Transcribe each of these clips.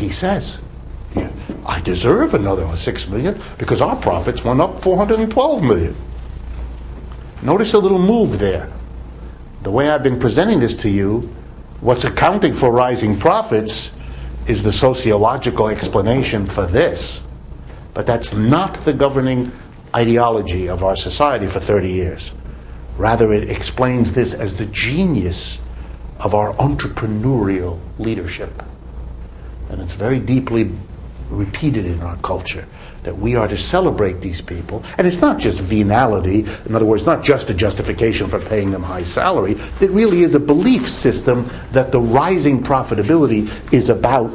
He says, yeah, I deserve another $6 million because our profits went up $412 million. Notice a little move there. The way I've been presenting this to you, what's accounting for rising profits is the sociological explanation for this. But that's not the governing ideology of our society for 30 years. Rather, it explains this as the genius of our entrepreneurial leadership. And it's very deeply repeated in our culture that we are to celebrate these people. And it's not just venality, in other words, not just a justification for paying them high salary. It really is a belief system that the rising profitability is about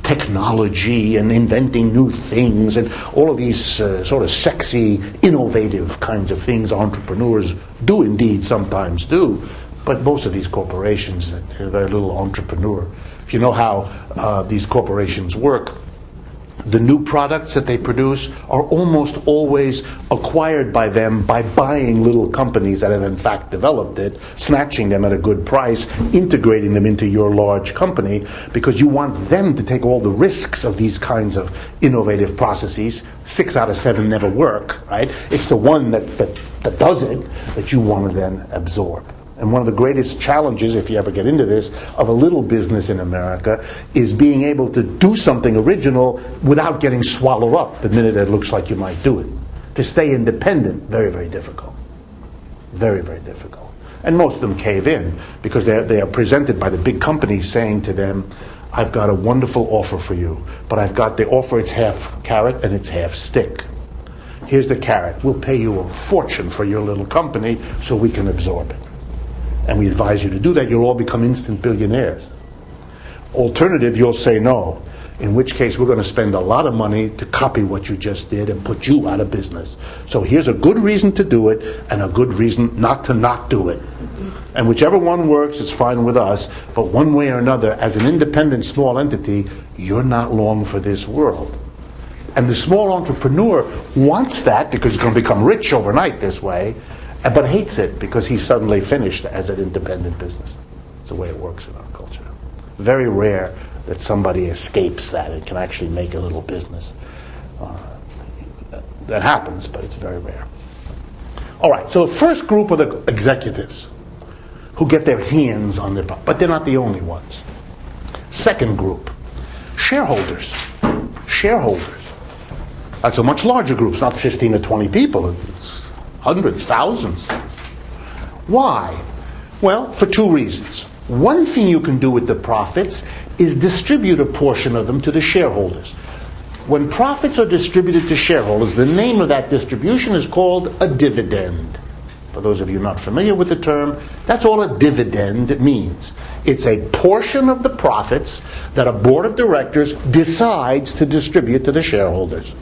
technology and inventing new things and all of these sort of sexy, innovative kinds of things entrepreneurs do indeed sometimes do. But most of these corporations, they're very little entrepreneur. If you know how these corporations work, the new products that they produce are almost always acquired by them by buying little companies that have in fact developed it, snatching them at a good price, integrating them into your large company, because you want them to take all the risks of these kinds of innovative processes. 6 out of 7 never work, right? It's the one that does it that you want to then absorb. And one of the greatest challenges, if you ever get into this, of a little business in America is being able to do something original without getting swallowed up the minute it looks like you might do it. To stay independent, very, very difficult. Very, very difficult. And most of them cave in because they are presented by the big companies saying to them, I've got a wonderful offer for you, but I've got the offer, it's half carrot and it's half stick. Here's the carrot. We'll pay you a fortune for your little company so we can absorb it. And we advise you to do that. You'll all become instant billionaires. Alternative, you'll say no, in which case we're going to spend a lot of money to copy what you just did and put you out of business. So here's a good reason to do it and a good reason not to not do it. And whichever one works is fine with us, but one way or another, as an independent small entity, you're not long for this world. And the small entrepreneur wants that because he's going to become rich overnight this way, but hates it because he's suddenly finished as an independent business. It's the way it works in our culture. Very rare that somebody escapes that and can actually make a little business. That happens, but it's very rare. All right, so the first group are the executives who get their hands on their, but they're not the only ones. Second group, shareholders. Shareholders. That's a much larger group. It's not 15 to 20 people. It's hundreds, thousands. Why? Well, for 2 reasons. One thing you can do with the profits is distribute a portion of them to the shareholders. When profits are distributed to shareholders, the name of that distribution is called a dividend. For those of you not familiar with the term, that's all a dividend means. It's a portion of the profits that a board of directors decides to distribute to the shareholders.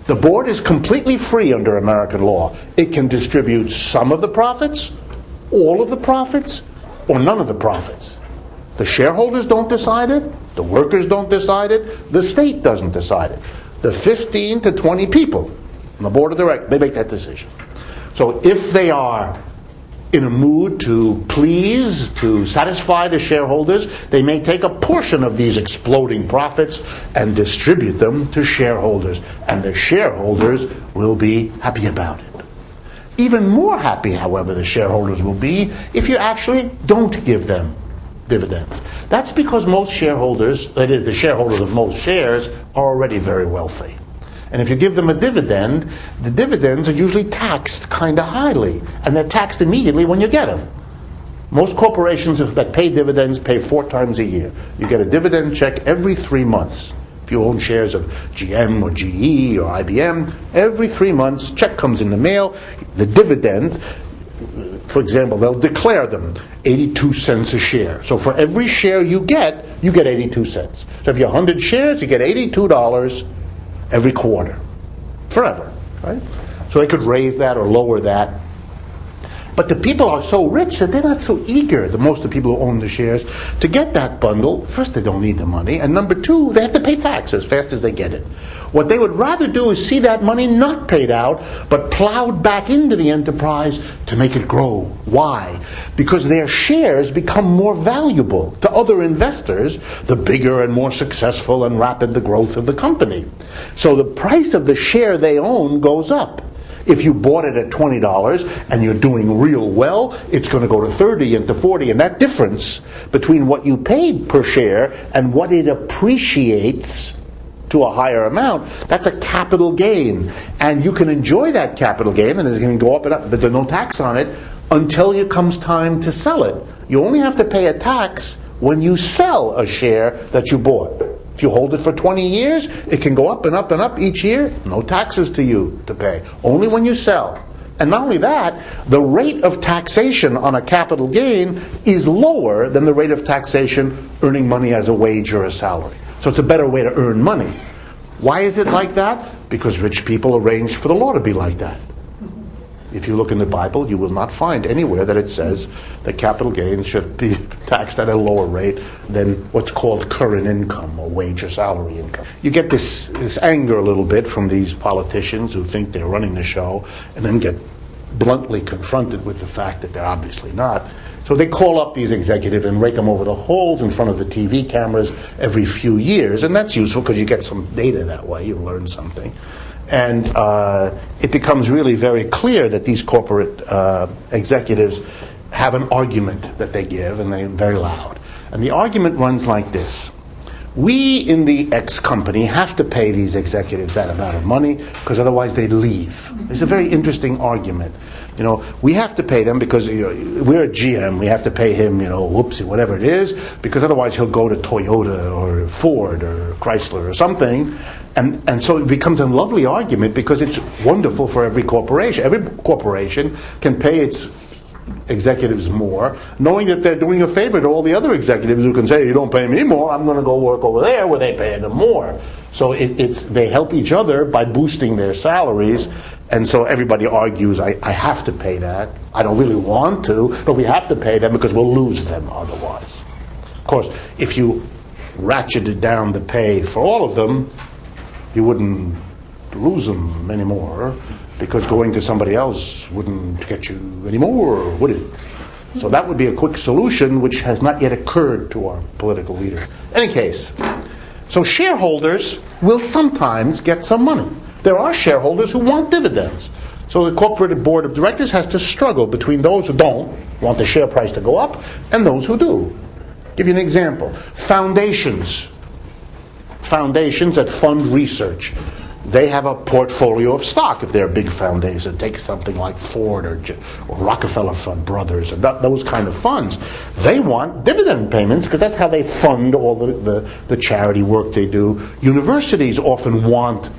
The board is completely free under American law. It can distribute some of the profits, all of the profits, or none of the profits. The shareholders don't decide it, the workers don't decide it, the state doesn't decide it. The 15 to 20 people on the board of directors, they make that decision. So if they are in a mood to please, to satisfy the shareholders, they may take a portion of these exploding profits and distribute them to shareholders. And the shareholders will be happy about it. Even more happy, however, the shareholders will be if you actually don't give them dividends. That's because most shareholders, that is, the shareholders of most shares, are already very wealthy. And if you give them a dividend, the dividends are usually taxed kind of highly, and they're taxed immediately when you get them. Most corporations that pay dividends pay 4 times a year. You get a dividend check every 3 months. If you own shares of GM or GE or IBM, every 3 months, check comes in the mail. The dividends, for example, they'll declare them 82 cents a share. So for every share you get 82 cents. So if you have 100 shares, you get $82 every quarter, forever, right? So they could raise that or lower that. But the people are so rich that they're not so eager, most of the people who own the shares, to get that bundle. First, they don't need the money, and number two, they have to pay tax as fast as they get it. What they would rather do is see that money not paid out, but plowed back into the enterprise to make it grow. Why? Because their shares become more valuable to other investors the bigger and more successful and rapid the growth of the company. So the price of the share they own goes up. If you bought it at $20 and you're doing real well, it's going to go to 30 and to 40. And that difference between what you paid per share and what it appreciates to a higher amount, that's a capital gain. And you can enjoy that capital gain, and it can go up and up, but there's no tax on it until it comes time to sell it. You only have to pay a tax when you sell a share that you bought. If you hold it for 20 years, it can go up and up and up each year. No taxes to you to pay. Only when you sell. And not only that, the rate of taxation on a capital gain is lower than the rate of taxation earning money as a wage or a salary. So it's a better way to earn money. Why is it like that? Because rich people arranged for the law to be like that. If you look in the Bible, you will not find anywhere that it says that capital gains should be taxed at a lower rate than what's called current income or wage or salary income. You get this anger a little bit from these politicians who think they're running the show and then get bluntly confronted with the fact that they're obviously not. So they call up these executives and rake them over the holes in front of the TV cameras every few years, and that's useful because you get some data that way, you learn something. And it becomes really very clear that these corporate executives have an argument that they give, and they're very loud. And the argument runs like this. We in the X company have to pay these executives that amount of money because otherwise they'd leave. It's a very interesting argument. You know, we have to pay them because we're a GM. We have to pay him, whoopsie, whatever it is, because otherwise he'll go to Toyota or Ford or Chrysler or something. And so it becomes a lovely argument because it's wonderful for every corporation. Every corporation can pay its executives more, knowing that they're doing a favor to all the other executives who can say, you don't pay me more, I'm going to go work over there where they pay them more. So they help each other by boosting their salaries. And so everybody argues, I have to pay that. I don't really want to, but we have to pay them because we'll lose them otherwise. Of course, if you ratcheted down the pay for all of them, you wouldn't lose them anymore, because going to somebody else wouldn't get you any more, would it? So that would be a quick solution, which has not yet occurred to our political leaders. In any case, so shareholders will sometimes get some money. There are shareholders who want dividends. So the corporate board of directors has to struggle between those who don't want the share price to go up and those who do. Give you an example. Foundations that fund research. They have a portfolio of stock if they're a big foundation. Take something like Ford or Rockefeller Brothers, and those kind of funds. They want dividend payments because that's how they fund all the charity work they do. Universities often want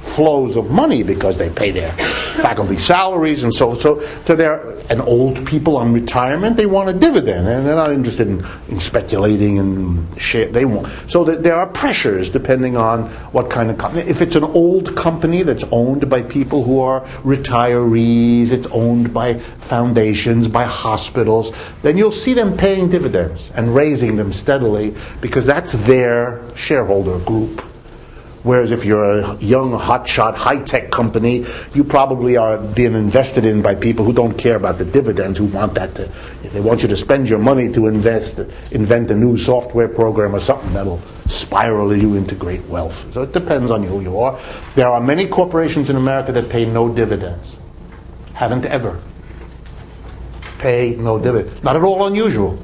flows of money because they pay their faculty salaries and so they're old people on retirement, they want a dividend and they're not interested in speculating and share. They want, so that there are pressures depending on what kind of company. If it's an old company that's owned by people who are retirees, it's owned by foundations, by hospitals, then you'll see them paying dividends and raising them steadily because that's their shareholder group. Whereas if you're a young, hotshot, high-tech company, you probably are being invested in by people who don't care about the dividends, who want they want you to spend your money to invent a new software program or something that'll spiral you into great wealth. So it depends on who you are. There are many corporations in America that pay no dividends. Haven't ever. Pay no dividends. Not at all unusual.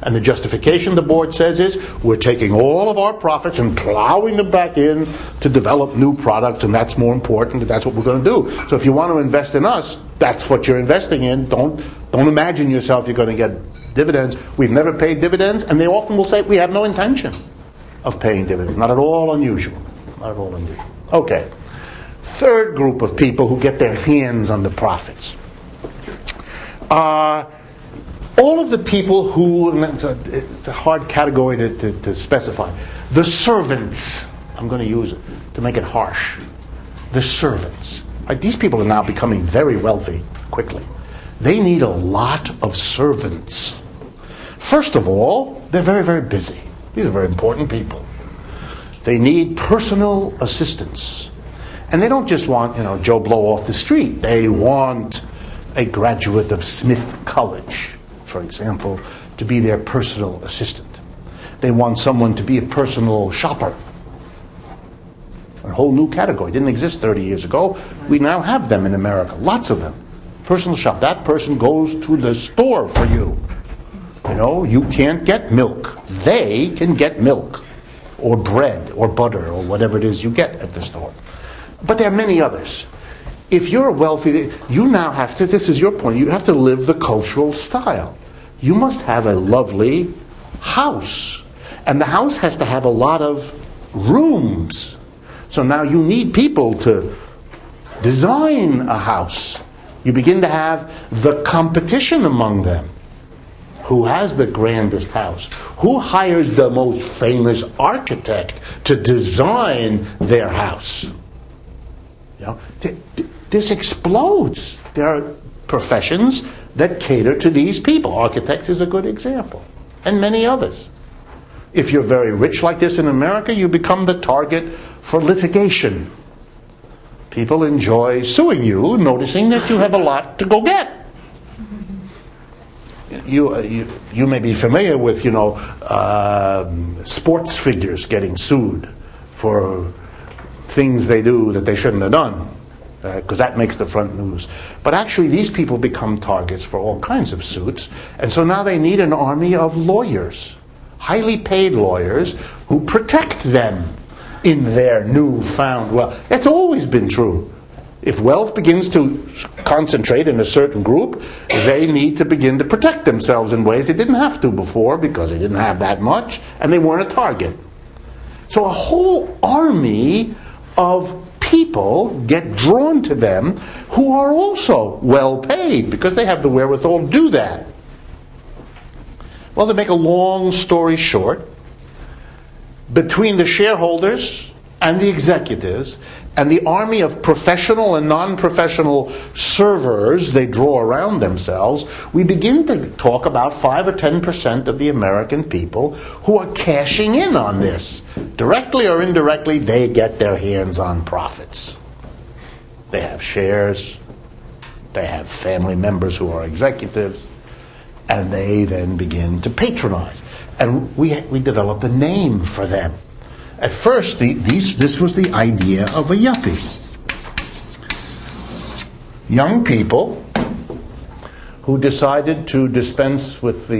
And the justification the board says is, we're taking all of our profits and plowing them back in to develop new products, and that's more important, and that's what we're going to do. So if you want to invest in us, that's what you're investing in. Don't imagine yourself you're going to get dividends. We've never paid dividends, and they often will say, we have no intention of paying dividends. Not at all unusual. Not at all unusual. Okay. Third group of people who get their hands on the profits. All of the people who, it's a hard category to specify, the servants, I'm going to use it to make it harsh, the servants. These people are now becoming very wealthy quickly. They need a lot of servants. First of all, they're very, very busy. These are very important people. They need personal assistants. And they don't just want, Joe Blow off the street. They want a graduate of Smith College, for example, to be their personal assistant. They want someone to be a personal shopper. A whole new category. Didn't exist 30 years ago. We now have them in America. Lots of them. Personal shop. That person goes to the store for you. You can't get milk. They can get milk or bread or butter or whatever it is you get at the store. But there are many others. If you're wealthy, you now have to, this is your point, you have to live the cultural style. You must have a lovely house. And the house has to have a lot of rooms. So now you need people to design a house. You begin to have the competition among them. Who has the grandest house? Who hires the most famous architect to design their house? This explodes. There are professions that cater to these people. Architects is a good example, and many others. If you're very rich like this in America, you become the target for litigation. People enjoy suing you, noticing that you have a lot to go get. You may be familiar with, sports figures getting sued for things they do that they shouldn't have done, because that makes the front news. But actually, these people become targets for all kinds of suits, and so now they need an army of lawyers, highly paid lawyers, who protect them in their newfound wealth. That's always been true. If wealth begins to concentrate in a certain group, they need to begin to protect themselves in ways they didn't have to before because they didn't have that much and they weren't a target. So a whole army of people get drawn to them who are also well paid because they have the wherewithal to do that. Well, to make a long story short, between the shareholders and the executives and the army of professional and non-professional servers they draw around themselves, we begin to talk about 5 or 10% of the American people who are cashing in on this. Directly or indirectly, they get their hands on profits. They have shares, they have family members who are executives, and they then begin to patronize. And we developed a name for them. At first, this was the idea of a yuppie. Young people who decided to dispense with the